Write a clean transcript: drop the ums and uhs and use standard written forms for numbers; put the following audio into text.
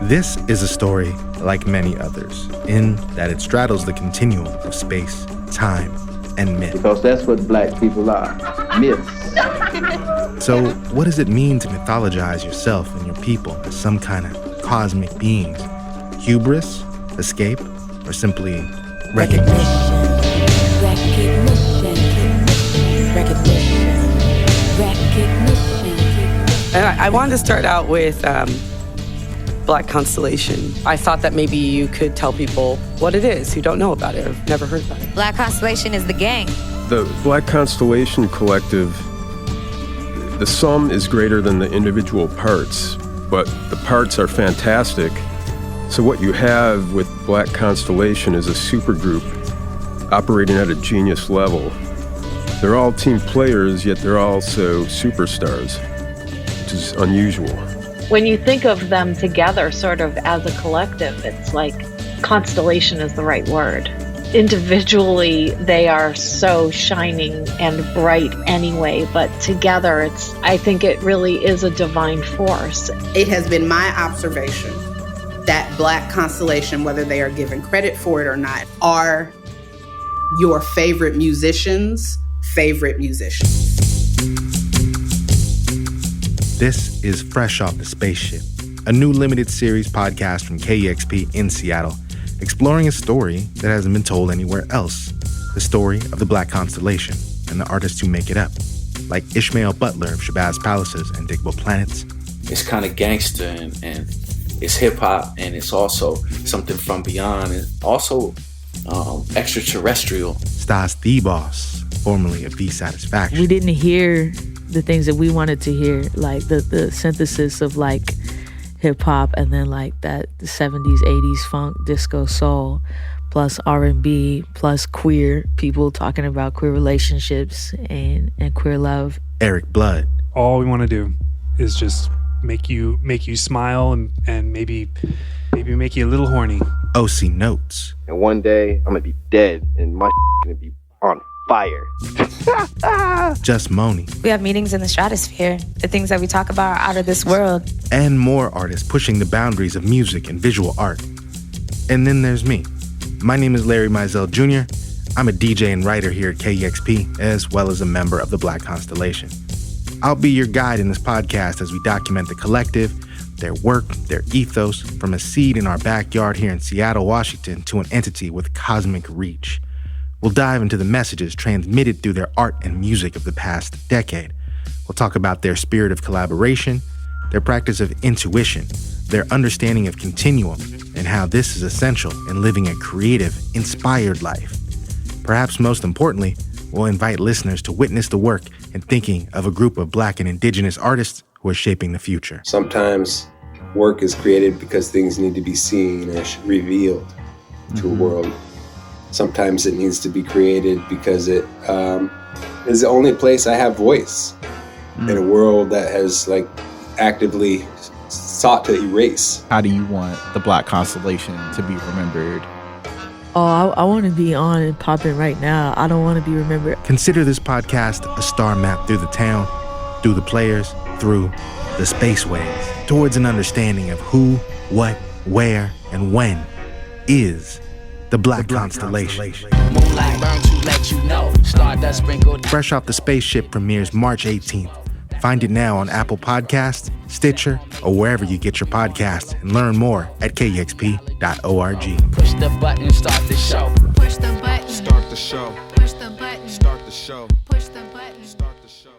This is a story like many others, in that it straddles the continuum of space, time, and myth. Because that's what black people are, myths. So what does it mean to mythologize yourself and your people as some kind of cosmic beings? Hubris, escape, or simply recognition? I wanted to start out with Black Constellation. I thought that maybe you could tell people what it is who don't know about it or have never heard about it. Black Constellation is the gang. The Black Constellation Collective, the sum is greater than the individual parts, but the parts are fantastic. So what you have with Black Constellation is a supergroup operating at a genius level. They're all team players, yet they're also superstars, which is unusual. When you think of them together sort of as a collective, it's like constellation is the right word. Individually, they are so shining and bright anyway, but together I think it really is a divine force. It has been my observation that Black Constellation, whether they are given credit for it or not, are your favorite musicians' favorite musicians. This is Fresh Off the Spaceship, a new limited series podcast from KEXP in Seattle, exploring a story that hasn't been told anywhere else, the story of the Black Constellation and the artists who make it up, like Ishmael Butler of Shabazz Palaces and Digable Planets. It's kind of gangster and it's hip-hop, and it's also something from beyond, and also extraterrestrial. Stas the Boss, formerly of THEESatisfaction. We didn't hear the things that we wanted to hear, like the synthesis of like hip hop and then like that the 70s, 80s funk, disco, soul, plus R&B, plus queer people talking about queer relationships and queer love. Eric Blood. All we want to do is just make you smile and maybe make you a little horny. OC Notes. And one day I'm gonna be dead and my gonna be on fire. Just Moni. We have meetings in the stratosphere. The things that we talk about are out of this world. And more artists pushing the boundaries of music and visual art. And then there's me. My name is Larry Mizell Jr. I'm a DJ and writer here at KEXP, as well as a member of the Black Constellation. I'll be your guide in this podcast as we document the collective, their work, their ethos, from a seed in our backyard here in Seattle, Washington, to an entity with cosmic reach. We'll dive into the messages transmitted through their art and music of the past decade. We'll talk about their spirit of collaboration, their practice of intuition, their understanding of continuum, and how this is essential in living a creative, inspired life. Perhaps most importantly, we'll invite listeners to witness the work and thinking of a group of Black and Indigenous artists who are shaping the future. Sometimes work is created because things need to be seen and revealed to a world. Sometimes it needs to be created because it is the only place I have voice in a world that has like actively sought to erase. How do you want the Black Constellation to be remembered? Oh, I want to be on and popping right now. I don't want to be remembered. Consider this podcast a star map through the town, through the players, through the spaceways, towards an understanding of who, what, where, and when is the Black Constellation. Fresh Off the Spaceship premieres March 18th. Find it now on Apple Podcasts, Stitcher, or wherever you get your podcasts, and learn more at kexp.org. Push the button, start the show. Push the button, start the show. Push the button, start the show. Push the button, start the show.